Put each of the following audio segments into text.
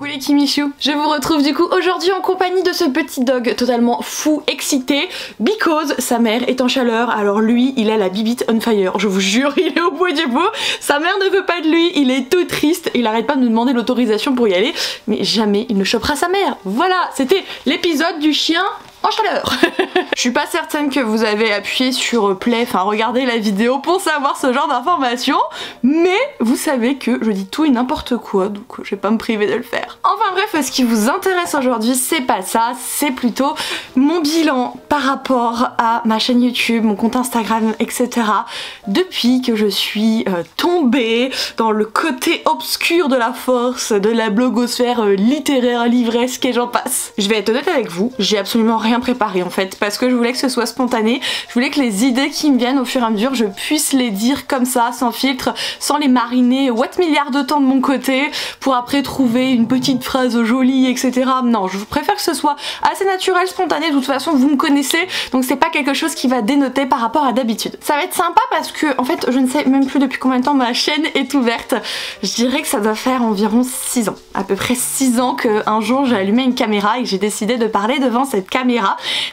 les Kimichou, je vous retrouve du coup aujourd'hui en compagnie de ce petit dog totalement fou, excité, because sa mère est en chaleur, alors lui il a la bibite on fire, je vous jure, il est au bout du bout, sa mère ne veut pas de lui, il est tout triste, il arrête pas de nous demander l'autorisation pour y aller, mais jamais il ne chopera sa mère. Voilà, c'était l'épisode du chien en chaleur. Je suis pas certaine que vous avez appuyé sur play, enfin regardez la vidéo pour savoir ce genre d'informations, mais vous savez que je dis tout et n'importe quoi, donc je vais pas me priver de le faire. Enfin bref, ce qui vous intéresse aujourd'hui, c'est pas ça, c'est plutôt mon bilan par rapport à ma chaîne YouTube, mon compte Instagram, etc. depuis que je suis tombée dans le côté obscur de la force, de la blogosphère littéraire, livresque et j'en passe. Je vais être honnête avec vous, j'ai absolument rien préparé en fait, parce que je voulais que ce soit spontané, je voulais que les idées qui me viennent au fur et à mesure, je puisse les dire comme ça, sans filtre, sans les mariner what milliards de temps de mon côté, pour après trouver une petite phrase jolie, etc. Non, je préfère que ce soit assez naturel, spontané, de toute façon vous me connaissez, donc c'est pas quelque chose qui va dénoter par rapport à d'habitude. Ça va être sympa parce que, en fait, je ne sais même plus depuis combien de temps ma chaîne est ouverte, je dirais que ça doit faire environ 6 ans, à peu près 6 ans qu'un jour j'ai allumé une caméra et que j'ai décidé de parler devant cette caméra.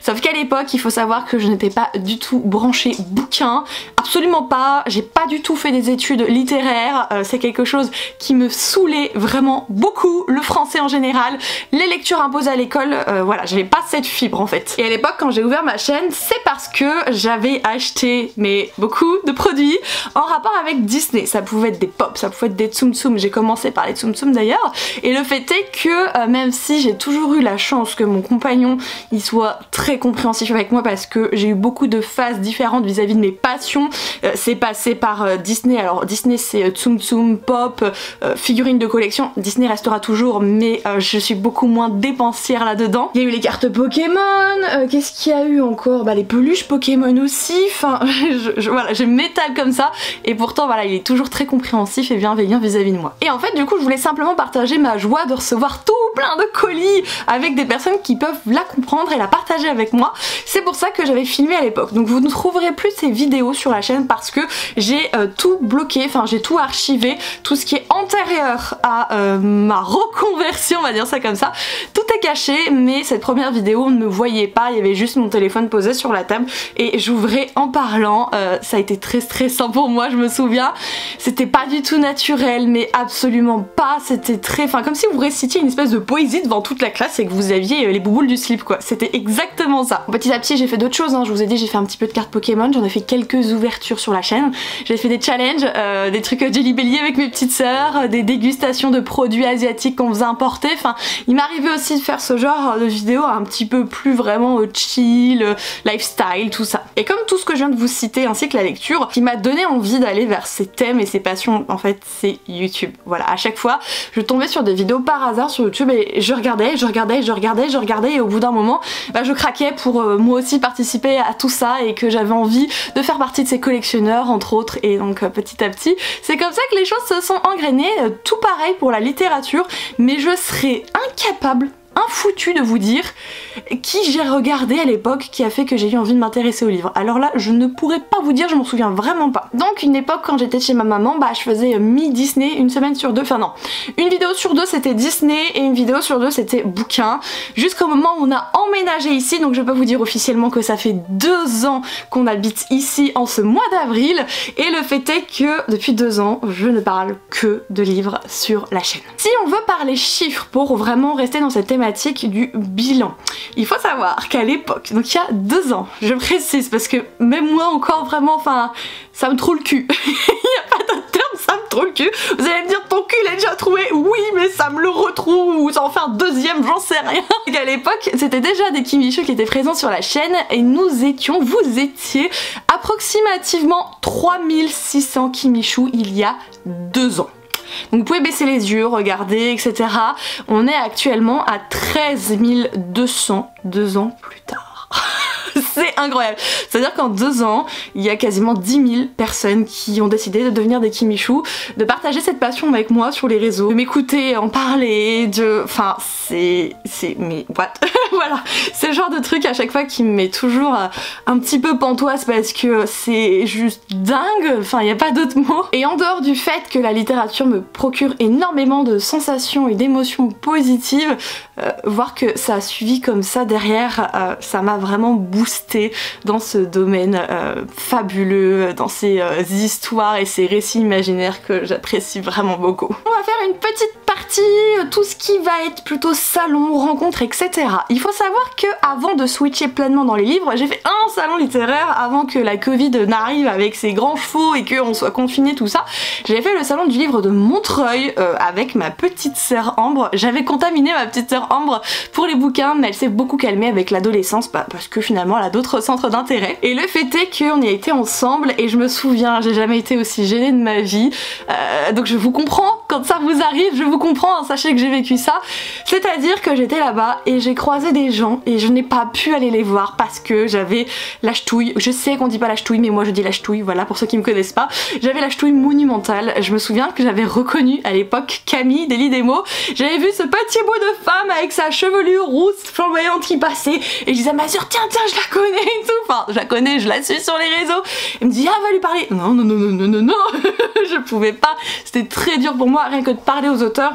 Sauf qu'à l'époque, il faut savoir que je n'étais pas du tout branchée bouquin, absolument pas, j'ai pas du tout fait des études littéraires, c'est quelque chose qui me saoulait vraiment beaucoup, le français en général, les lectures imposées à l'école, voilà, j'avais pas cette fibre en fait. Et à l'époque, quand j'ai ouvert ma chaîne, c'est parce que j'avais acheté beaucoup de produits en rapport avec Disney. Ça pouvait être des pops, ça pouvait être des Tsum Tsum, j'ai commencé par les Tsum Tsum d'ailleurs, et le fait est que même si j'ai toujours eu la chance que mon compagnon il soit très compréhensif avec moi parce que j'ai eu beaucoup de phases différentes vis-à-vis de mes passions, c'est passé par Disney, alors Disney c'est Tsum Tsum, pop, figurines de collection, Disney restera toujours mais je suis beaucoup moins dépensière là-dedans. Il y a eu les cartes Pokémon, qu'est-ce qu'il y a eu encore, les peluches Pokémon aussi, enfin voilà, je m'étale comme ça et pourtant voilà, il est toujours très compréhensif et bienveillant vis-à-vis de moi. Et en fait du coup je voulais simplement partager ma joie de recevoir tout plein de colis avec des personnes qui peuvent la comprendre et la partager avec moi. C'est pour ça que j'avais filmé à l'époque. Donc vous ne trouverez plus ces vidéos sur la chaîne parce que j'ai tout bloqué, enfin j'ai tout archivé, tout ce qui est antérieur à ma reconversion, on va dire ça comme ça. Tout est caché, mais cette première vidéo on ne me voyait pas, il y avait juste mon téléphone posé sur la table et j'ouvrais en parlant. Ça a été très stressant pour moi, je me souviens. C'était pas du tout naturel, mais absolument pas. C'était très, enfin comme si vous récitiez une espèce de poésie devant toute la classe et que vous aviez les bouboules du slip quoi. C'était exactement ça. Petit à petit j'ai fait d'autres choses, hein. Je vous ai dit j'ai fait un petit peu de cartes Pokémon, j'en ai fait quelques ouvertures sur la chaîne, j'ai fait des challenges, des trucs Jelly Belly avec mes petites sœurs, des dégustations de produits asiatiques qu'on faisait importer, enfin il m'arrivait aussi de faire ce genre de vidéos un petit peu plus vraiment chill, lifestyle, tout ça. Et comme tout ce que je viens de vous citer ainsi que la lecture, qui m'a donné envie d'aller vers ces thèmes et ces passions, en fait c'est YouTube. Voilà, à chaque fois je tombais sur des vidéos par hasard sur YouTube et je regardais et au bout d'un moment je craquais pour moi aussi participer à tout ça et que j'avais envie de faire partie de ces collectionneurs entre autres, et donc petit à petit c'est comme ça que les choses se sont engrainées. Tout pareil pour la littérature, mais je serais incapable, infoutu de vous dire qui j'ai regardé à l'époque qui a fait que j'ai eu envie de m'intéresser aux livres. Alors là je ne pourrais pas vous dire, je m'en souviens vraiment pas. Donc une époque quand j'étais chez ma maman, je faisais mi-Disney, une semaine sur deux, enfin non, une vidéo sur deux c'était Disney et une vidéo sur deux c'était bouquin, jusqu'au moment où on a emménagé ici. Donc je peux vous dire officiellement que ça fait 2 ans qu'on habite ici en ce mois d'avril, et le fait est que depuis 2 ans je ne parle que de livres sur la chaîne. Si on veut parler chiffres pour vraiment rester dans cette thématique du bilan, il faut savoir qu'à l'époque, donc il y a 2 ans, je précise parce que même moi encore vraiment, enfin ça me trouve le cul. Il n'y a pas d'autre terme, ça me trouve le cul. Vous allez me dire ton cul il est déjà trouvé, oui mais ça me le retrouve, ou ça en fait un deuxième, j'en sais rien. Donc à l'époque c'était déjà des Kimichou qui étaient présents sur la chaîne et vous étiez approximativement 3600 Kimichou il y a 2 ans. Donc vous pouvez baisser les yeux, regarder, etc. On est actuellement à 13 200 2 ans plus tard. C'est incroyable. C'est-à-dire qu'en 2 ans, il y a quasiment 10 000 personnes qui ont décidé de devenir des Kimichou, de partager cette passion avec moi sur les réseaux, de m'écouter, en parler, enfin, mais what? Voilà, c'est le genre de truc à chaque fois qui me met toujours un petit peu pantoise parce que c'est juste dingue, enfin, il n'y a pas d'autre mot. Et en dehors du fait que la littérature me procure énormément de sensations et d'émotions positives, voir que ça a suivi comme ça derrière, ça m'a vraiment boosté dans ce domaine fabuleux, dans ces histoires et ces récits imaginaires que j'apprécie vraiment beaucoup. On va faire une petite partie, tout ce qui va être plutôt salon, rencontre, etc. Il faut savoir que avant de switcher pleinement dans les livres, j'ai fait un salon littéraire avant que la Covid n'arrive avec ses grands chevaux et qu'on soit confiné, tout ça. J'ai fait le salon du livre de Montreuil avec ma petite sœur Ambre. J'avais contaminé ma petite sœur Ambre pour les bouquins, mais elle s'est beaucoup calmée avec l'adolescence parce que finalement elle a d'autres centres d'intérêt. Et le fait est qu'on y a été ensemble et je me souviens, j'ai jamais été aussi gênée de ma vie. Donc je vous comprends, quand ça vous arrive, je vous comprends, hein, sachez que j'ai vécu ça. C'est-à-dire que j'étais là-bas et j'ai croisé des gens et je n'ai pas pu aller les voir parce que j'avais la ch'touille. Je sais qu'on dit pas la ch'touille, mais moi je dis la ch'touille, voilà, pour ceux qui me connaissent pas. J'avais la ch'touille monumentale. Je me souviens que j'avais reconnu à l'époque Camille d'Elie Demo. J'avais vu ce petit bout de femme avec sa chevelure rousse flamboyante qui passait et je disais à ma soeur, tiens, je la connais et tout. Enfin, je la connais, je la suis sur les réseaux. Elle me dit, ah, va lui parler. Non, je pouvais pas. C'était très dur pour moi, rien que de parler aux auteurs.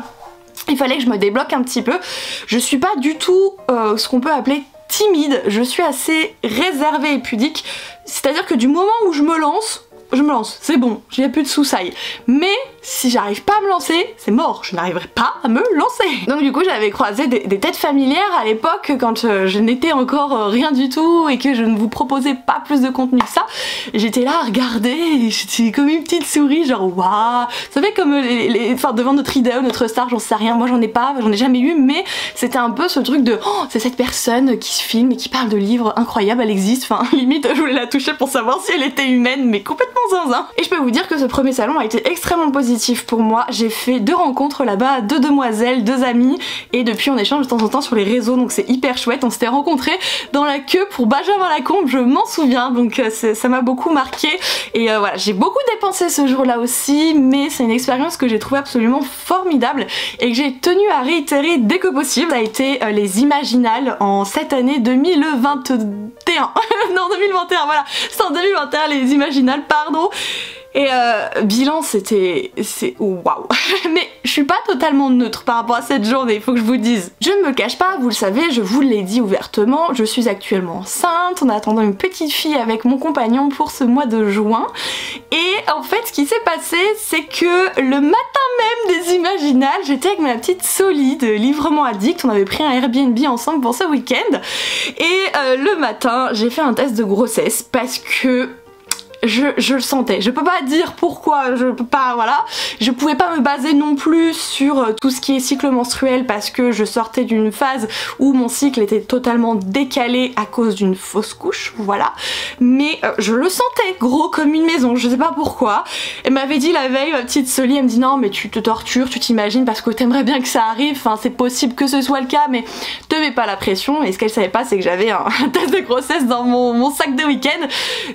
Il fallait que je me débloque un petit peu. Je suis pas du tout ce qu'on peut appeler timide. Je suis assez réservée et pudique. C'est-à-dire que du moment où je me lance, c'est bon, j'ai plus de soussailles. Mais si j'arrive pas à me lancer, c'est mort, je n'arriverai pas à me lancer. Donc du coup j'avais croisé des têtes familières à l'époque quand je n'étais encore rien du tout et que je ne vous proposais pas plus de contenu que ça. J'étais là à regarder et j'étais comme une petite souris, genre waouh. Vous savez comme enfin devant notre idole, notre star, j'en sais rien, moi j'en ai jamais eu, mais c'était un peu ce truc de oh, c'est cette personne qui se filme et qui parle de livres incroyables, elle existe, enfin limite je voulais la toucher pour savoir si elle était humaine, mais complètement zinzin. Et je peux vous dire que ce premier salon a été extrêmement positif pour moi. J'ai fait 2 rencontres là-bas, 2 demoiselles, 2 amies, et depuis on échange de temps en temps sur les réseaux, donc c'est hyper chouette. On s'était rencontrés dans la queue pour Benjamin Lacombe, je m'en souviens, donc ça m'a beaucoup marqué. Et voilà, j'ai beaucoup dépensé ce jour-là aussi, mais c'est une expérience que j'ai trouvée absolument formidable et que j'ai tenu à réitérer dès que possible. Ça a été les Imaginales en cette année 2021. Non, 2021, voilà, c'est en 2021 les Imaginales, pardon. Et bilan, c'est waouh. Mais je suis pas totalement neutre par rapport à cette journée, il faut que je vous dise. Je ne me cache pas, vous le savez, je vous l'ai dit ouvertement, je suis actuellement enceinte, en attendant une petite fille avec mon compagnon pour ce mois de juin. Et en fait, ce qui s'est passé, c'est que le matin même des Imaginales, j'étais avec ma petite Soli de Livrement Addict, on avait pris un Airbnb ensemble pour ce week-end. Et le matin, j'ai fait un test de grossesse parce que je le sentais. Je peux pas dire pourquoi, je peux pas, voilà. Je pouvais pas me baser non plus sur tout ce qui est cycle menstruel parce que je sortais d'une phase où mon cycle était totalement décalé à cause d'une fausse couche, voilà. Mais je le sentais gros comme une maison, je sais pas pourquoi. Elle m'avait dit la veille, ma petite Soli, elle me dit non mais tu te tortures, tu t'imagines parce que t'aimerais bien que ça arrive, enfin c'est possible que ce soit le cas mais te mets pas la pression. Et ce qu'elle savait pas c'est que j'avais un test de grossesse dans mon sac de week-end.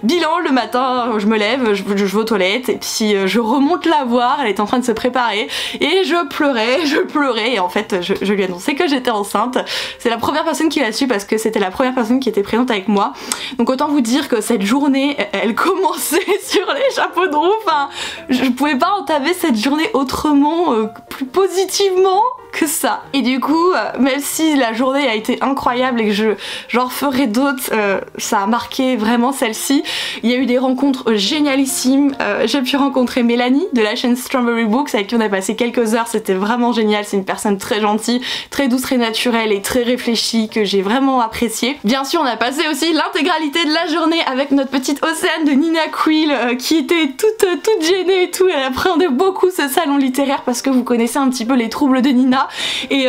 Bilan, le matin je me lève, je vais aux toilettes et puis je remonte la voir, elle est en train de se préparer et je pleurais et en fait je lui annonçais que j'étais enceinte. C'est la première personne qui l'a su parce que c'était la première personne qui était présente avec moi. Donc autant vous dire que cette journée elle commençait sur les chapeaux de roue, enfin je pouvais pas entamer cette journée autrement, plus positivement que ça. Et du coup, même si la journée a été incroyable et que j'en referai d'autres, ça a marqué vraiment celle-ci. Il y a eu des rencontres génialissimes. J'ai pu rencontrer Mélanie de la chaîne Strawberry Books avec qui on a passé quelques heures, c'était vraiment génial. C'est une personne très gentille, très douce, très naturelle et très réfléchie que j'ai vraiment appréciée. Bien sûr, on a passé aussi l'intégralité de la journée avec notre petite Océane de Nina Quill qui était toute gênée et tout. Elle appréhendait beaucoup ce salon littéraire parce que vous connaissez un petit peu les troubles de Nina. Et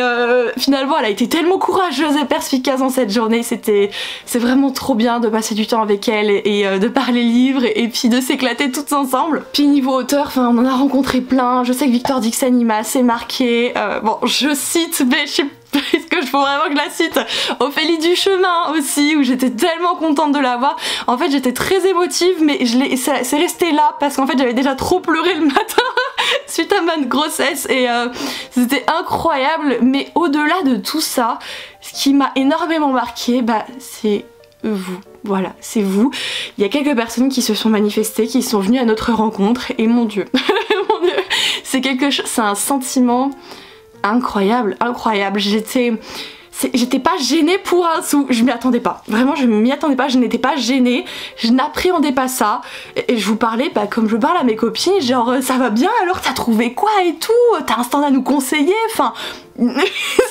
finalement elle a été tellement courageuse et perspicace dans cette journée, c'est vraiment trop bien de passer du temps avec elle et de parler livres et puis de s'éclater toutes ensemble. Puis niveau auteur, enfin on en a rencontré plein, je sais que Victor Dixon il m'a assez marqué, bon je cite mais je sais parce que je faut vraiment que je la cite. Ophélie Duchemin aussi, où j'étais tellement contente de la voir. En fait j'étais très émotive, mais c'est resté là parce qu'en fait j'avais déjà trop pleuré le matin suite à ma grossesse et c'était incroyable. Mais au-delà de tout ça, ce qui m'a énormément marqué, bah c'est vous. Voilà, c'est vous. Il y a quelques personnes qui se sont manifestées, qui sont venues à notre rencontre et mon Dieu, mon Dieu, c'est quelque chose, c'est un sentiment incroyable, incroyable. J'étais pas gênée pour un sou, je m'y attendais pas, vraiment je m'y attendais pas, je n'étais pas gênée, je n'appréhendais pas ça, et je vous parlais bah, comme je parle à mes copines, genre ça va bien alors t'as trouvé quoi et tout, t'as un stand à nous conseiller, enfin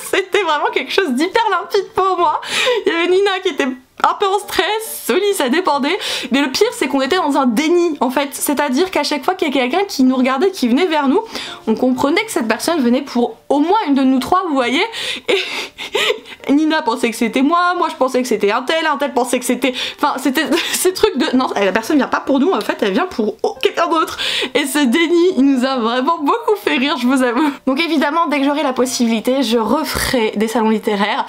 c'était vraiment quelque chose d'hyper limpide pour moi. Il y avait Nina qui était un peu en stress, Soli ça dépendait, mais le pire c'est qu'on était dans un déni en fait, c'est-à-dire qu'à chaque fois qu'il y a quelqu'un qui nous regardait, qui venait vers nous, on comprenait que cette personne venait pour au moins une de nous trois, vous voyez, et Nina pensait que c'était moi je pensais que c'était un tel pensait que c'était, enfin c'était ces trucs de, non la personne vient pas pour nous en fait, elle vient pour quelqu'un d'autre, et ce déni il nous a vraiment beaucoup fait rire, je vous avoue. Donc évidemment dès que j'aurai la possibilité je referai des salons littéraires.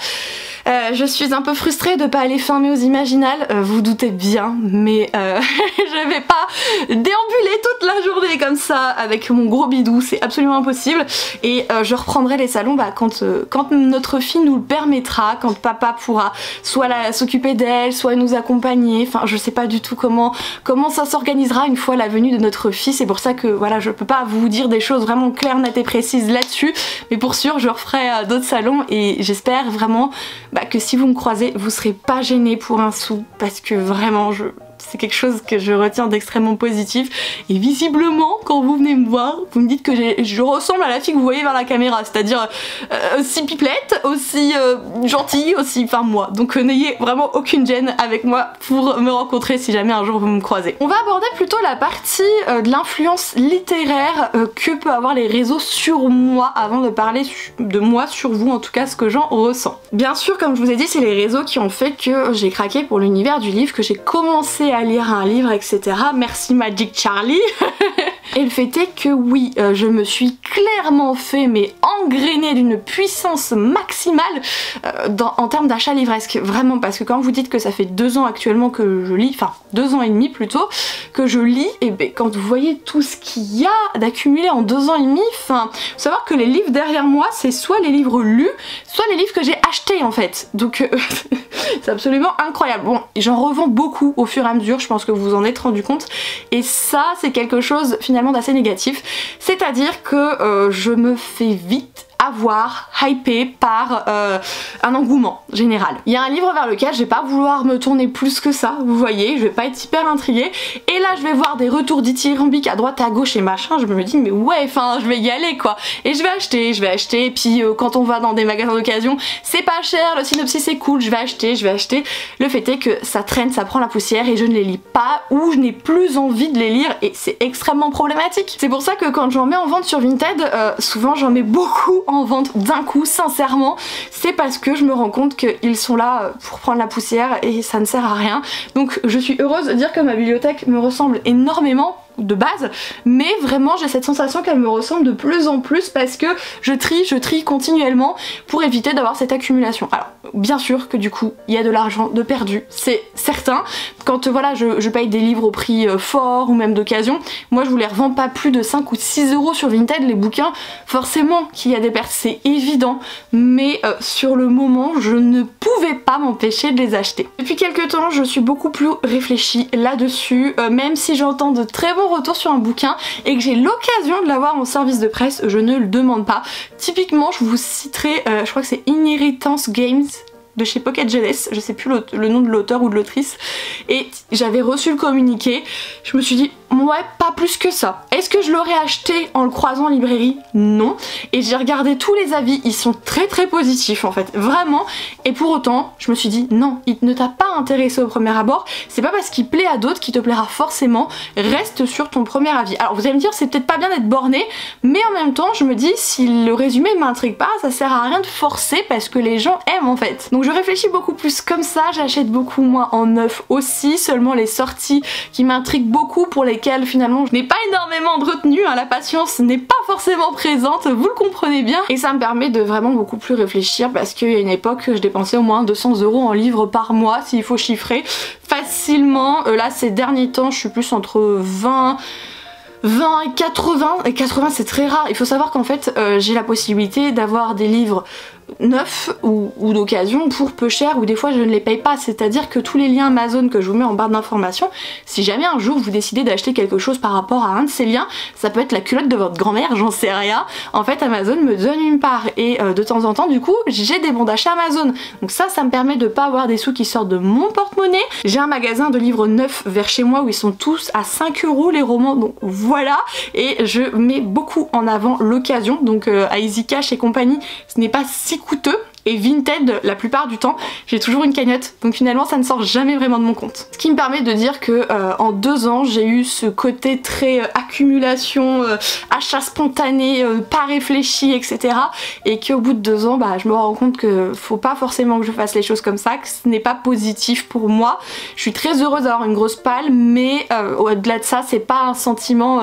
Je suis un peu frustrée de pas aller filmer aux Imaginales, vous doutez bien, mais je vais pas déambuler toute la journée comme ça avec mon gros bidou, c'est absolument impossible. Et je reprendrai les salons bah, quand notre fille nous le permettra, quand papa pourra soit s'occuper d'elle, soit nous accompagner, enfin je sais pas du tout comment ça s'organisera une fois la venue de notre fille, c'est pour ça que voilà je peux pas vous dire des choses vraiment claires, nettes et précises là-dessus, mais pour sûr je referai d'autres salons et j'espère vraiment que si vous me croisez, vous serez pas gênés pour un sou, parce que vraiment c'est quelque chose que je retiens d'extrêmement positif, et visiblement quand vous venez me voir vous me dites que je ressemble à la fille que vous voyez vers la caméra, c'est-à-dire aussi pipelette, aussi gentille, aussi, enfin moi, donc n'ayez vraiment aucune gêne avec moi pour me rencontrer si jamais un jour vous me croisez. On va aborder plutôt la partie de l'influence littéraire que peut avoir les réseaux sur moi avant de parler de moi sur vous, en tout cas ce que j'en ressens. Bien sûr comme je vous ai dit c'est les réseaux qui ont fait que j'ai craqué pour l'univers du livre, que j'ai commencé à lire un livre, etc. Merci Magic Charlie. Et le fait est que oui, je me suis clairement fait mais engrainer d'une puissance maximale en termes d'achat livresque, vraiment, parce que quand vous dites que ça fait 2 ans actuellement que je lis, enfin 2 ans et demi plutôt, que je lis, et ben quand vous voyez tout ce qu'il y a d'accumulé en 2 ans et demi, enfin, faut savoir que les livres derrière moi c'est soit les livres lus, soit les livres que j'ai achetés en fait, donc c'est absolument incroyable. Bon, j'en revends beaucoup au fur et à mesure, je pense que vous vous en êtes rendu compte, et ça c'est quelque chose finalement d'assez négatif, c'est-à-dire que je me fais vite avoir hypé par un engouement général. Il y a un livre vers lequel je vais pas vouloir me tourner plus que ça, vous voyez, je vais pas être hyper intriguée, et là je vais voir des retours dithyrambiques à droite à gauche et machin, je me dis mais ouais, enfin je vais y aller quoi, et je vais acheter, et puis quand on va dans des magasins d'occasion, c'est pas cher, le synopsis c'est cool, je vais acheter, le fait est que ça traîne, ça prend la poussière et je ne les lis pas, ou je n'ai plus envie de les lire, et c'est extrêmement problématique. C'est pour ça que quand j'en mets en vente sur Vinted, souvent j'en mets beaucoup en vente d'un coup, sincèrement, c'est parce que je me rends compte qu'ils sont là pour prendre la poussière et ça ne sert à rien. Donc je suis heureuse de dire que ma bibliothèque me ressemble énormément de base, mais vraiment j'ai cette sensation qu'elle me ressemble de plus en plus parce que je trie continuellement pour éviter d'avoir cette accumulation. Alors bien sûr que du coup il y a de l'argent de perdu, c'est certain, quand voilà je paye des livres au prix fort ou même d'occasion, moi je vous les revends pas plus de 5 ou 6 euros sur Vinted les bouquins, forcément qu'il y a des pertes, c'est évident, mais sur le moment je ne pouvais pas m'empêcher de les acheter. Depuis quelques temps je suis beaucoup plus réfléchie là-dessus, même si j'entends de très bons retour sur un bouquin et que j'ai l'occasion de l'avoir en service de presse, je ne le demande pas. Typiquement je vous citerai, je crois que c'est Inheritance Games de chez Pocket Jeunesse, je sais plus le nom de l'auteur ou de l'autrice, et j'avais reçu le communiqué, je me suis dit ouais, pas plus que ça. Est-ce que je l'aurais acheté en le croisant en librairie? Non. Et j'ai regardé tous les avis, ils sont très positifs en fait, vraiment, et pour autant je me suis dit non, il ne t'a pas intéressé au premier abord, c'est pas parce qu'il plaît à d'autres qu'il te plaira forcément, reste sur ton premier avis. Alors vous allez me dire c'est peut-être pas bien d'être borné, mais en même temps je me dis si le résumé m'intrigue pas, ça sert à rien de forcer parce que les gens aiment en fait. Donc je réfléchis beaucoup plus comme ça, j'achète beaucoup moins en neuf aussi, seulement les sorties qui m'intriguent beaucoup, pour lesquelles finalement je n'ai pas énormément de retenue, hein, la patience n'est pas forcément présente, vous le comprenez bien, et ça me permet de vraiment beaucoup plus réfléchir, parce qu'il y a une époque je dépensais au moins 200 € en livres par mois s'il faut chiffrer facilement. Là ces derniers temps je suis plus entre 20 et 80, et 80 c'est très rare. Il faut savoir qu'en fait j'ai la possibilité d'avoir des livres neufs ou d'occasion pour peu cher, ou des fois je ne les paye pas, c'est-à-dire que tous les liens Amazon que je vous mets en barre d'informations, si jamais un jour vous décidez d'acheter quelque chose par rapport à un de ces liens, ça peut être la culotte de votre grand-mère, j'en sais rien, en fait Amazon me donne une part, et de temps en temps du coup j'ai des bons d'achat Amazon, donc ça me permet de pas avoir des sous qui sortent de mon porte-monnaie. J'ai un magasin de livres neufs vers chez moi où ils sont tous à 5 € les romans, donc voilà, et je mets beaucoup en avant l'occasion, donc à Easy Cash et compagnie ce n'est pas si coûteux, et Vinted la plupart du temps j'ai toujours une cagnotte, donc finalement ça ne sort jamais vraiment de mon compte. Ce qui me permet de dire que en 2 ans j'ai eu ce côté très accumulation, achat spontané, pas réfléchi, etc. Et qu'au bout de 2 ans je me rends compte que faut pas forcément que je fasse les choses comme ça, que ce n'est pas positif pour moi. Je suis très heureuse d'avoir une grosse palle, mais au-delà de ça c'est pas un sentiment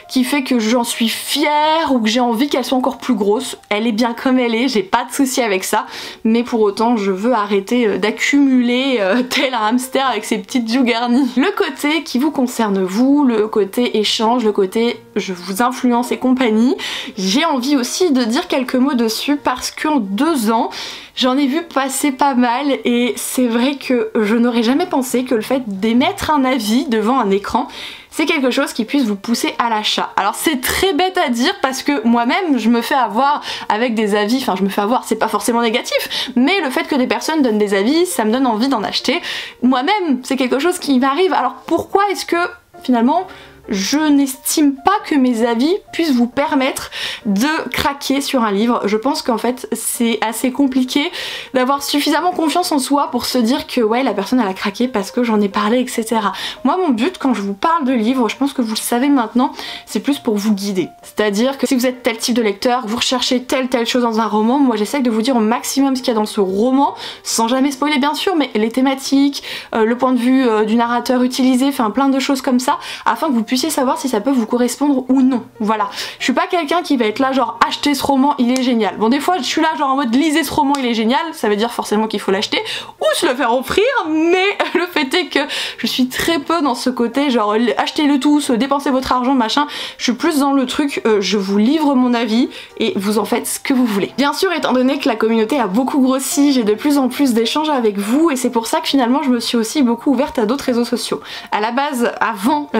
qui fait que j'en suis fière ou que j'ai envie qu'elle soit encore plus grosse. Elle est bien comme elle est, j'ai pas de souci avec ça, mais pour autant je veux arrêter d'accumuler tel un hamster avec ses petites joues garnies. Le côté qui vous concerne vous, le côté échange, le côté je vous influence et compagnie, j'ai envie aussi de dire quelques mots dessus, parce qu'en 2 ans j'en ai vu passer pas mal, et c'est vrai que je n'aurais jamais pensé que le fait d'émettre un avis devant un écran, c'est quelque chose qui puisse vous pousser à l'achat. Alors c'est très bête à dire, parce que moi-même je me fais avoir avec des avis, enfin je me fais avoir, c'est pas forcément négatif, mais le fait que des personnes donnent des avis, ça me donne envie d'en acheter. Moi-même c'est quelque chose qui m'arrive, alors pourquoi est-ce que finalement je n'estime pas que mes avis puissent vous permettre de craquer sur un livre? Je pense qu'en fait c'est assez compliqué d'avoir suffisamment confiance en soi pour se dire que ouais la personne elle a craqué parce que j'en ai parlé, etc. Moi mon but quand je vous parle de livres, je pense que vous le savez maintenant, c'est plus pour vous guider. C'est-à-dire que si vous êtes tel type de lecteur, vous recherchez telle chose dans un roman, moi j'essaie de vous dire au maximum ce qu'il y a dans ce roman, sans jamais spoiler bien sûr, mais les thématiques, le point de vue du narrateur utilisé, enfin plein de choses comme ça, afin que vous puissiez savoir si ça peut vous correspondre ou non. Voilà. Je suis pas quelqu'un qui va être là genre achetez ce roman, il est génial. Bon des fois je suis là genre en mode lisez ce roman, il est génial, ça veut dire forcément qu'il faut l'acheter ou se le faire offrir, mais le fait est que je suis très peu dans ce côté genre achetez-le tous, dépensez votre argent machin. Je suis plus dans le truc je vous livre mon avis et vous en faites ce que vous voulez. Bien sûr étant donné que la communauté a beaucoup grossi, j'ai de plus en plus d'échanges avec vous, et c'est pour ça que finalement je me suis aussi beaucoup ouverte à d'autres réseaux sociaux. À la base avant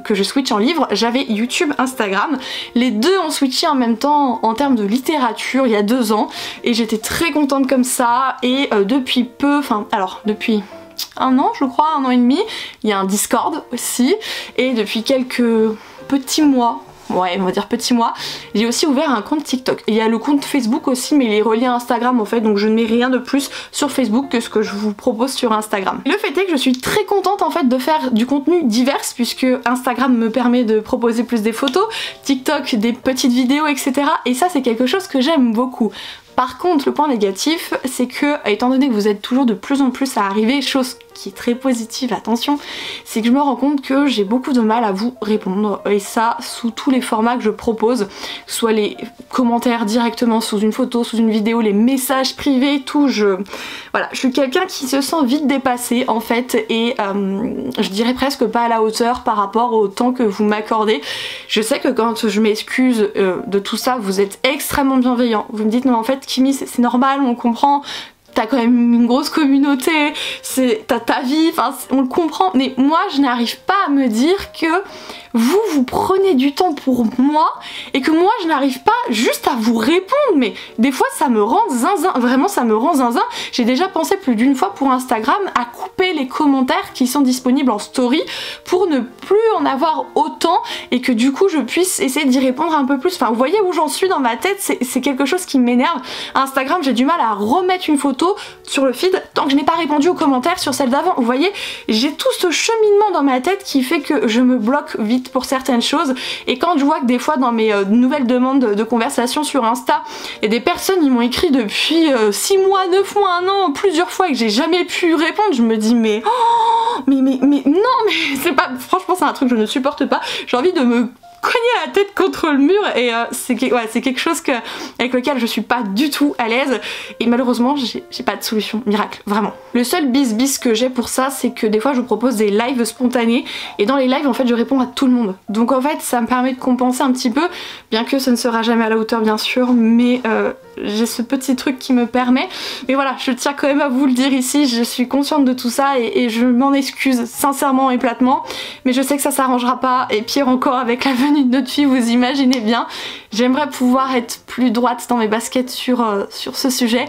que je switch en livre, j'avais YouTube, Instagram, les deux ont switché en même temps en termes de littérature il y a 2 ans, et j'étais très contente comme ça. Et depuis peu, enfin alors depuis 1 an je crois, 1 an et demi, il y a un Discord aussi, et depuis quelques petits mois, ouais on va dire petits mois, j'ai aussi ouvert un compte TikTok. Il y a le compte Facebook aussi, mais il est relié à Instagram en fait, donc je ne mets rien de plus sur Facebook que ce que je vous propose sur Instagram. Le fait est que je suis très contente en fait de faire du contenu divers, puisque Instagram me permet de proposer plus des photos, TikTok des petites vidéos, etc. Et ça c'est quelque chose que j'aime beaucoup. Par contre, le point négatif, c'est que, étant donné que vous êtes toujours de plus en plus à arriver, chose qui est très positive, attention, c'est que je me rends compte que j'ai beaucoup de mal à vous répondre, et ça sous tous les formats que je propose, soit les commentaires directement sous une photo, sous une vidéo, les messages privés, tout, voilà, je suis quelqu'un qui se sent vite dépassé en fait, et je dirais presque pas à la hauteur par rapport au temps que vous m'accordez. Je sais que quand je m'excuse de tout ça, vous êtes extrêmement bienveillant, vous me dites non en fait Kimi c'est normal, on comprend, t'as quand même une grosse communauté, t'as ta vie, enfin on le comprend, mais moi je n'arrive pas à me dire que vous prenez du temps pour moi et que moi je n'arrive pas juste à vous répondre. Mais des fois ça me rend zinzin, vraiment ça me rend zinzin. J'ai déjà pensé plus d'une fois pour Instagram à couper les commentaires qui sont disponibles en story pour ne plus en avoir autant et que du coup je puisse essayer d'y répondre un peu plus. Enfin vous voyez où j'en suis dans ma tête, c'est quelque chose qui m'énerve. Instagram j'ai du mal à remettre une photo sur le feed tant que je n'ai pas répondu aux commentaires sur celle d'avant. Vous voyez, j'ai tout ce cheminement dans ma tête qui fait que je me bloque vite limite pour certaines choses. Et quand je vois que des fois dans mes nouvelles demandes de conversation sur Insta, et des personnes ils m'ont écrit depuis 6 mois, 9 mois, 1 an, plusieurs fois et que j'ai jamais pu répondre, je me dis mais non, mais c'est pas, franchement c'est un truc que je ne supporte pas. J'ai envie de me cogner la tête contre le mur et c'est quelque chose avec lequel je suis pas du tout à l'aise et malheureusement j'ai pas de solution miracle, vraiment. Le seul bis que j'ai pour ça, c'est que des fois je vous propose des lives spontanés et dans les lives en fait je réponds à tout le monde, donc en fait ça me permet de compenser un petit peu, bien que ce ne sera jamais à la hauteur bien sûr, mais j'ai ce petit truc qui me permet. Mais voilà, je tiens quand même à vous le dire ici, je suis consciente de tout ça et je m'en excuse sincèrement et platement, mais je sais que ça s'arrangera pas, et pire encore avec la venue de notre fille, vous imaginez bien. J'aimerais pouvoir être plus droite dans mes baskets sur ce sujet,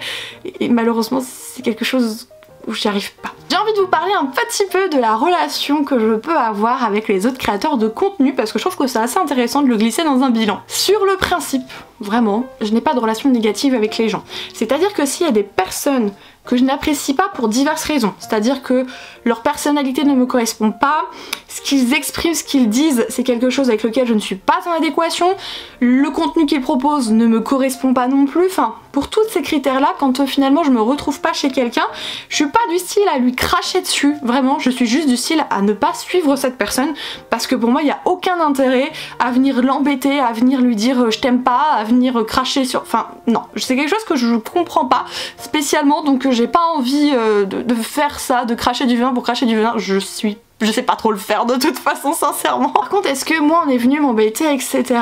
et malheureusement c'est quelque chose où j'y arrive pas. J'ai envie de vous parler un petit peu de la relation que je peux avoir avec les autres créateurs de contenu, parce que je trouve que c'est assez intéressant de le glisser dans un bilan. Sur le principe, vraiment, je n'ai pas de relation négative avec les gens. C'est-à-dire que s'il y a des personnes que je n'apprécie pas pour diverses raisons, c'est-à-dire que leur personnalité ne me correspond pas, ce qu'ils expriment, ce qu'ils disent, c'est quelque chose avec lequel je ne suis pas en adéquation, le contenu qu'ils proposent ne me correspond pas non plus, enfin, pour tous ces critères-là, quand finalement je me retrouve pas chez quelqu'un, je suis pas du style à lui cracher dessus, vraiment, je suis juste du style à ne pas suivre cette personne, parce que pour moi il n'y a aucun intérêt à venir l'embêter, à venir lui dire je t'aime pas, à venir cracher sur... Enfin, non, c'est quelque chose que je comprends pas spécialement, donc j'ai pas envie de faire ça, de cracher du vin pour cracher du vin, je sais pas trop le faire de toute façon, sincèrement. Par contre, est-ce que moi on est venu m'embêter, etc.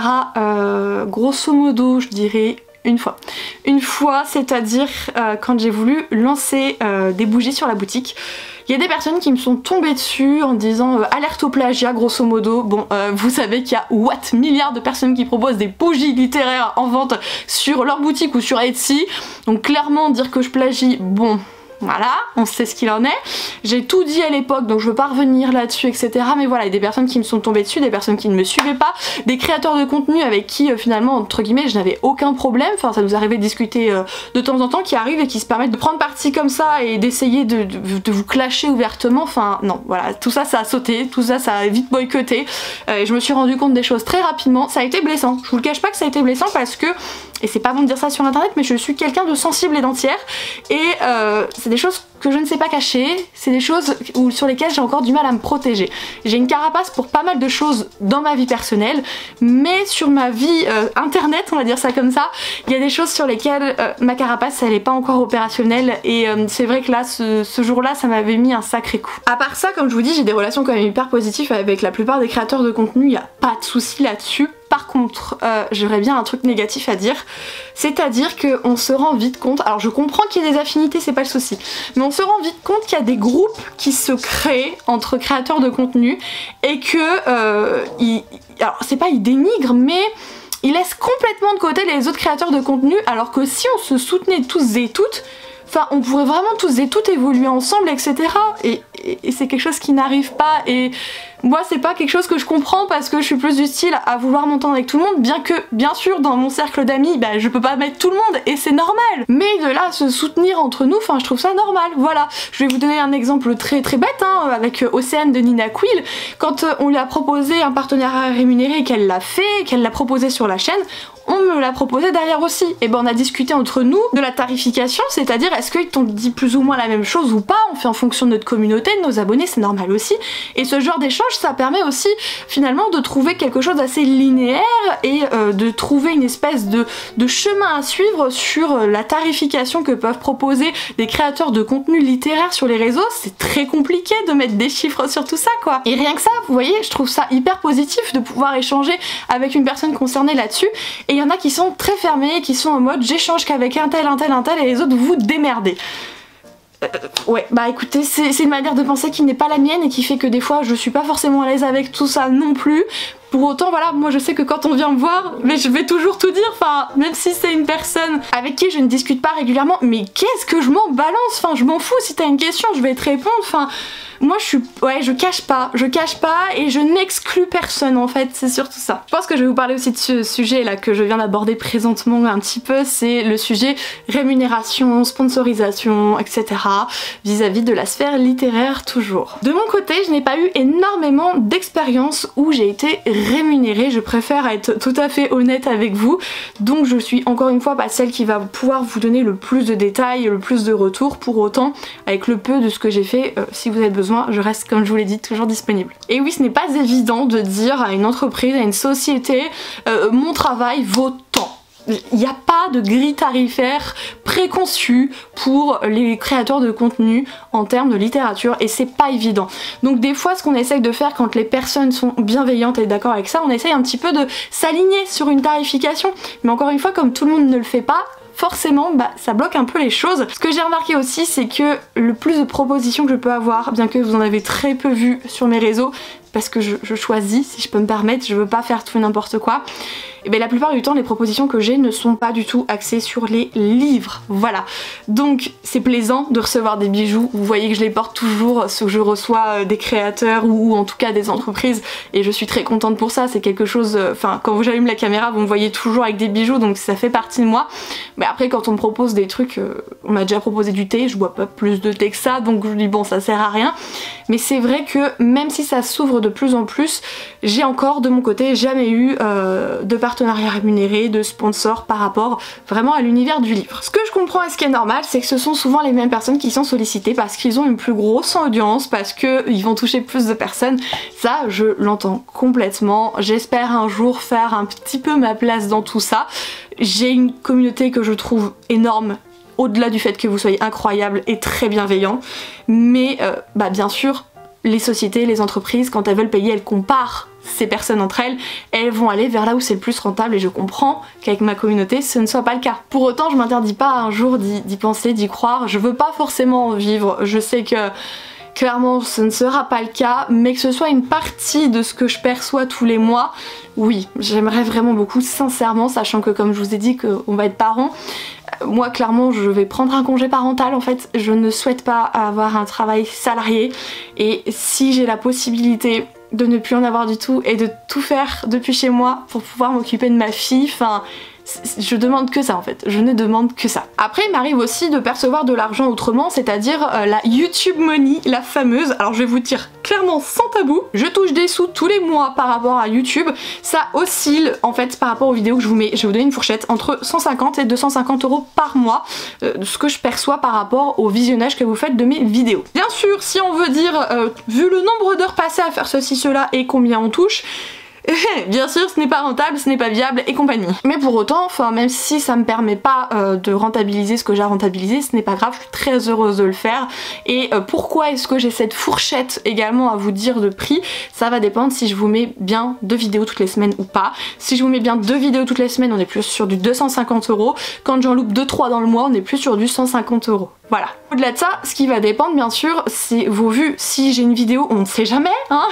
Grosso modo, je dirais une fois. Une fois, c'est-à-dire quand j'ai voulu lancer des bougies sur la boutique. Il y a des personnes qui me sont tombées dessus en disant alerte au plagiat, grosso modo. Bon, vous savez qu'il y a milliards de personnes qui proposent des bougies littéraires en vente sur leur boutique ou sur Etsy. Donc clairement, dire que je plagie, bon... Voilà, on sait ce qu'il en est. J'ai tout dit à l'époque, donc je veux pas revenir là-dessus, etc. Mais voilà, il y a des personnes qui me sont tombées dessus, des personnes qui ne me suivaient pas, des créateurs de contenu avec qui finalement, entre guillemets, je n'avais aucun problème. Enfin, ça nous arrivait de discuter de temps en temps, qui arrivent et qui se permettent de prendre parti comme ça et d'essayer de vous clasher ouvertement. Enfin, non, voilà, tout ça, ça a sauté, tout ça, ça a vite boycotté. Et je me suis rendu compte des choses très rapidement. Ça a été blessant. Je vous le cache pas que ça a été blessant parce que, et c'est pas bon de dire ça sur internet, mais je suis quelqu'un de sensible et d'entière. Et c'est des choses que je ne sais pas cacher, c'est des choses sur lesquelles j'ai encore du mal à me protéger. J'ai une carapace pour pas mal de choses dans ma vie personnelle, mais sur ma vie internet, on va dire ça comme ça, il y a des choses sur lesquelles ma carapace elle est pas encore opérationnelle, et c'est vrai que là, ce jour-là, ça m'avait mis un sacré coup. À part ça, comme je vous dis, j'ai des relations quand même hyper positives avec la plupart des créateurs de contenu, il n'y a pas de souci là-dessus. Par contre, j'aurais bien un truc négatif à dire, c'est-à-dire qu'on se rend vite compte, alors je comprends qu'il y ait des affinités, c'est pas le souci, mais on se rend vite compte qu'il y a des groupes qui se créent entre créateurs de contenu et que, alors c'est pas ils dénigrent, mais ils laissent complètement de côté les autres créateurs de contenu, alors que si on se soutenait tous et toutes, enfin on pourrait vraiment tous et toutes évoluer ensemble, etc. Et c'est quelque chose qui n'arrive pas, et moi c'est pas quelque chose que je comprends parce que je suis plus du style à vouloir m'entendre avec tout le monde, bien que bien sûr dans mon cercle d'amis bah, je peux pas mettre tout le monde et c'est normal, mais de là se soutenir entre nous, enfin je trouve ça normal. Voilà, je vais vous donner un exemple très bête hein, avec Océane de Nina Quill. Quand on lui a proposé un partenariat rémunéré, qu'elle l'a fait, qu'elle l'a proposé sur la chaîne, on me l'a proposé derrière aussi. Et ben on a discuté entre nous de la tarification, c'est-à-dire est-ce qu'ils t'ont dit plus ou moins la même chose ou pas, on fait en fonction de notre communauté, de nos abonnés, c'est normal aussi. Et ce genre d'échange, ça permet aussi finalement de trouver quelque chose d'assez linéaire et de trouver une espèce de chemin à suivre sur la tarification que peuvent proposer des créateurs de contenu littéraire sur les réseaux. C'est très compliqué de mettre des chiffres sur tout ça quoi. Et rien que ça, vous voyez, je trouve ça hyper positif de pouvoir échanger avec une personne concernée là-dessus. Et il y en a qui sont très fermés, qui sont en mode j'échange qu'avec un tel et les autres vous démerdez. Ouais, bah écoutez, c'est une manière de penser qui n'est pas la mienne et qui fait que des fois je suis pas forcément à l'aise avec tout ça non plus. Pour autant, voilà, moi je sais que quand on vient me voir, mais je vais toujours tout dire, enfin, même si c'est une personne avec qui je ne discute pas régulièrement, mais qu'est-ce que je m'en balance, enfin, je m'en fous, si t'as une question, je vais te répondre, enfin... moi je cache pas et je n'exclus personne en fait, c'est surtout ça. Je pense que je vais vous parler aussi de ce sujet là que je viens d'aborder présentement un petit peu, c'est le sujet rémunération, sponsorisation, etc. vis-à-vis de la sphère littéraire toujours. De mon côté, je n'ai pas eu énormément d'expériences où j'ai été rémunérée, je préfère être tout à fait honnête avec vous, donc je suis encore une fois pas celle qui va pouvoir vous donner le plus de détails, le plus de retours, pour autant avec le peu de ce que j'ai fait, si vous avez besoin, je reste comme je vous l'ai dit toujours disponible. Et oui, ce n'est pas évident de dire à une entreprise, à une société, mon travail vaut tant. Il n'y a pas de grille tarifaire préconçue pour les créateurs de contenu en termes de littérature et c'est pas évident. Donc des fois ce qu'on essaye de faire quand les personnes sont bienveillantes et d'accord avec ça, on essaye un petit peu de s'aligner sur une tarification. Mais encore une fois, comme tout le monde ne le fait pas, forcément ça bloque un peu les choses. Ce que j'ai remarqué aussi, c'est que le plus de propositions que je peux avoir, bien que vous en avez très peu vu sur mes réseaux, parce que je choisis, si je peux me permettre, je veux pas faire tout et n'importe quoi, et bien la plupart du temps les propositions que j'ai ne sont pas du tout axées sur les livres, voilà. Donc c'est plaisant de recevoir des bijoux, vous voyez que je les porte toujours, ceux que je reçois des créateurs ou en tout cas des entreprises, et je suis très contente pour ça, c'est quelque chose, enfin quand j'allume la caméra vous me voyez toujours avec des bijoux, donc ça fait partie de moi. Mais après quand on me propose des trucs, on m'a déjà proposé du thé, je bois pas plus de thé que ça, donc je dis bon ça sert à rien. Mais c'est vrai que même si ça s'ouvre de plus en plus, j'ai encore de mon côté jamais eu de partenariat rémunéré, de sponsor par rapport vraiment à l'univers du livre. Ce que je comprends et ce qui est normal, c'est que ce sont souvent les mêmes personnes qui sont sollicitées parce qu'ils ont une plus grosse audience, parce qu'ils vont toucher plus de personnes. Ça, je l'entends complètement. J'espère un jour faire un petit peu ma place dans tout ça. J'ai une communauté que je trouve énorme, au-delà du fait que vous soyez incroyable et très bienveillant, mais bien sûr, les sociétés, les entreprises, quand elles veulent payer, elles comparent ces personnes entre elles, elles vont aller vers là où c'est le plus rentable, et je comprends qu'avec ma communauté ce ne soit pas le cas. Pour autant, je m'interdis pas un jour d'y penser, d'y croire, je veux pas forcément en vivre, je sais que clairement ce ne sera pas le cas, mais que ce soit une partie de ce que je perçois tous les mois, oui, j'aimerais vraiment beaucoup, sincèrement, sachant que comme je vous ai dit qu'on va être parents, moi clairement je vais prendre un congé parental en fait, je ne souhaite pas avoir un travail salarié, et si j'ai la possibilité de ne plus en avoir du tout et de tout faire depuis chez moi pour pouvoir m'occuper de ma fille, enfin je demande que ça en fait, je ne demande que ça. Après il m'arrive aussi de percevoir de l'argent autrement, c'est-à-dire la YouTube Money, la fameuse. Alors je vais vous dire clairement sans tabou, je touche des sous tous les mois par rapport à YouTube, ça oscille en fait par rapport aux vidéos que je vous mets. Je vais vous donner une fourchette entre 150 et 250 € par mois de ce que je perçois par rapport au visionnage que vous faites de mes vidéos. Bien sûr, si on veut dire vu le nombre d'heures passées à faire ceci, cela et combien on touche, bien sûr ce n'est pas rentable, ce n'est pas viable et compagnie. Mais pour autant, enfin même si ça me permet pas de rentabiliser ce que j'ai à rentabiliser, ce n'est pas grave, je suis très heureuse de le faire. Et pourquoi est-ce que j'ai cette fourchette également à vous dire de prix? Ça va dépendre si je vous mets bien 2 vidéos toutes les semaines ou pas. Si je vous mets bien 2 vidéos toutes les semaines, on est plus sur du 250 €. Quand j'en loupe 2-3 dans le mois, on est plus sur du 150 €. Voilà. Au-delà de ça, ce qui va dépendre bien sûr, c'est vos vues. Si j'ai une vidéo, on ne sait jamais, hein,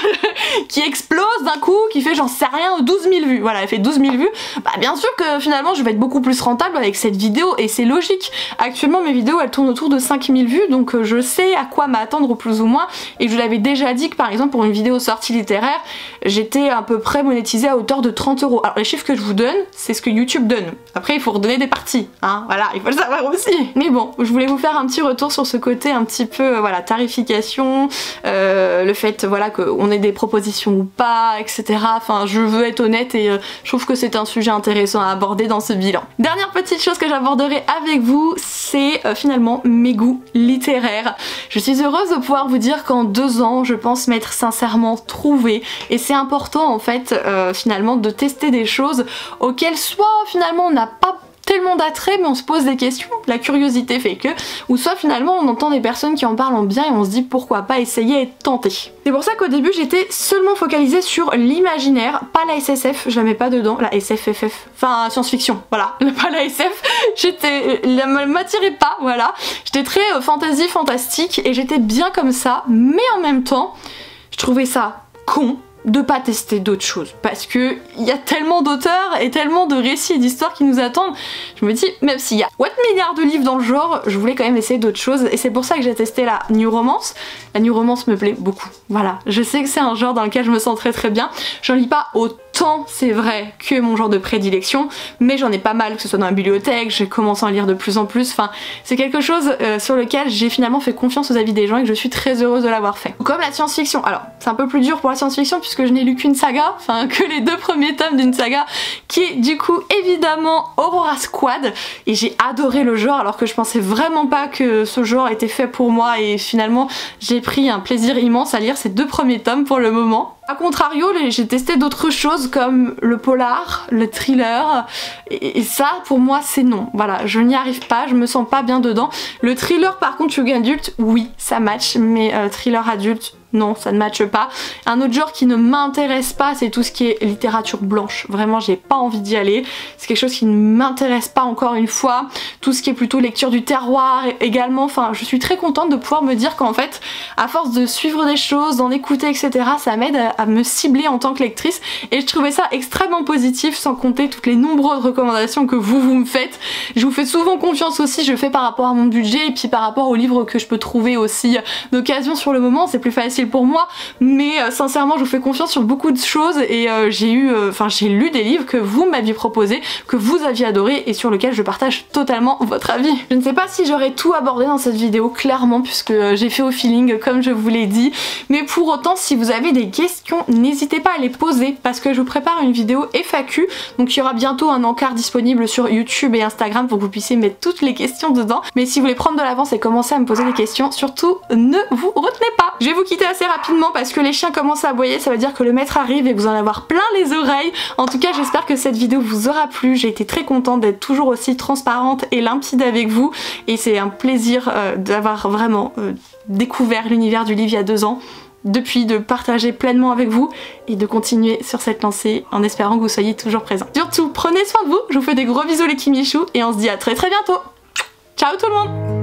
qui explose d'un coup, qui fait j'en sais rien, 12 000 vues, voilà, elle fait 12 000 vues, bah bien sûr que finalement je vais être beaucoup plus rentable avec cette vidéo, et c'est logique. Actuellement mes vidéos elles tournent autour de 5 000 vues, donc je sais à quoi m'attendre plus ou moins, et je l'avais déjà dit que par exemple pour une vidéo sortie littéraire, j'étais à peu près monétisée à hauteur de 30 €. Alors les chiffres que je vous donne, c'est ce que YouTube donne. Après il faut redonner des parties, hein, voilà, il faut le savoir aussi. Mais bon, je voulais vous faire un petit retour sur ce côté un petit peu voilà, tarification, le fait voilà qu'on ait des propositions ou pas, etc. Enfin je veux être honnête et je trouve que c'est un sujet intéressant à aborder dans ce bilan. Dernière petite chose que j'aborderai avec vous, c'est finalement mes goûts littéraires. Je suis heureuse de pouvoir vous dire qu'en 2 ans je pense m'être sincèrement trouvée, et c'est important en fait finalement de tester des choses auxquelles soit finalement on n'a pas tellement d'attrait mais on se pose des questions, la curiosité fait que, ou soit finalement on entend des personnes qui en parlent en bien et on se dit pourquoi pas essayer et tenter. C'est pour ça qu'au début j'étais seulement focalisée sur l'imaginaire, pas la SSF, je la mets pas dedans, la SFFF, enfin science-fiction, voilà, pas la SF, elle m'attirait pas, voilà, j'étais très fantasy, fantastique, et j'étais bien comme ça, mais en même temps je trouvais ça con de pas tester d'autres choses parce que il y a tellement d'auteurs et tellement de récits et d'histoires qui nous attendent. Je me dis, même s'il y a what milliards de livres dans le genre, je voulais quand même essayer d'autres choses et c'est pour ça que j'ai testé la New Romance. La New Romance me plaît beaucoup. Voilà, je sais que c'est un genre dans lequel je me sens très bien. J'en lis pas autant, c'est vrai, que mon genre de prédilection, mais j'en ai pas mal, que ce soit dans la bibliothèque, j'ai commencé à en lire de plus en plus. Enfin, c'est quelque chose sur lequel j'ai finalement fait confiance aux avis des gens et que je suis très heureuse de l'avoir fait. Comme la science-fiction. Alors, c'est un peu plus dur pour la science-fiction puisque je n'ai lu qu'une saga, enfin que les 2 premiers tomes d'une saga qui est du coup évidemment Aurora Squad et j'ai adoré le genre alors que je pensais vraiment pas que ce genre était fait pour moi et finalement j'ai pris un plaisir immense à lire ces 2 premiers tomes pour le moment. A contrario, j'ai testé d'autres choses comme le polar, le thriller, et ça pour moi c'est non. Voilà, je n'y arrive pas, je me sens pas bien dedans. Le thriller par contre, young adulte, oui, ça match, mais thriller adulte, non, ça ne matche pas. Un autre genre qui ne m'intéresse pas, c'est tout ce qui est littérature blanche. Vraiment, j'ai pas envie d'y aller. C'est quelque chose qui ne m'intéresse pas encore une fois. Tout ce qui est plutôt lecture du terroir également. Enfin, je suis très contente de pouvoir me dire qu'en fait, à force de suivre des choses, d'en écouter, etc., ça m'aide à me cibler en tant que lectrice. Et je trouvais ça extrêmement positif, sans compter toutes les nombreuses recommandations que vous me faites. Je vous fais souvent confiance aussi, je fais par rapport à mon budget et puis par rapport aux livres que je peux trouver aussi d'occasion sur le moment. C'est plus facile pour moi, mais sincèrement je vous fais confiance sur beaucoup de choses et j'ai lu des livres que vous m'aviez proposés, que vous aviez adoré et sur lesquels je partage totalement votre avis. Je ne sais pas si j'aurais tout abordé dans cette vidéo clairement puisque j'ai fait au feeling comme je vous l'ai dit, mais pour autant si vous avez des questions n'hésitez pas à les poser parce que je vous prépare une vidéo FAQ, donc il y aura bientôt un encart disponible sur YouTube et Instagram pour que vous puissiez mettre toutes les questions dedans, mais si vous voulez prendre de l'avance et commencer à me poser des questions, surtout ne vous retenez pas. Je vais vous quitter assez rapidement parce que les chiens commencent à aboyer, ça veut dire que le maître arrive et vous en avoir plein les oreilles. En tout cas j'espère que cette vidéo vous aura plu, j'ai été très contente d'être toujours aussi transparente et limpide avec vous et c'est un plaisir d'avoir vraiment découvert l'univers du livre il y a 2 ans, depuis de partager pleinement avec vous et de continuer sur cette lancée en espérant que vous soyez toujours présents. Surtout prenez soin de vous, je vous fais des gros bisous les Kimichou et on se dit à très bientôt. Ciao tout le monde.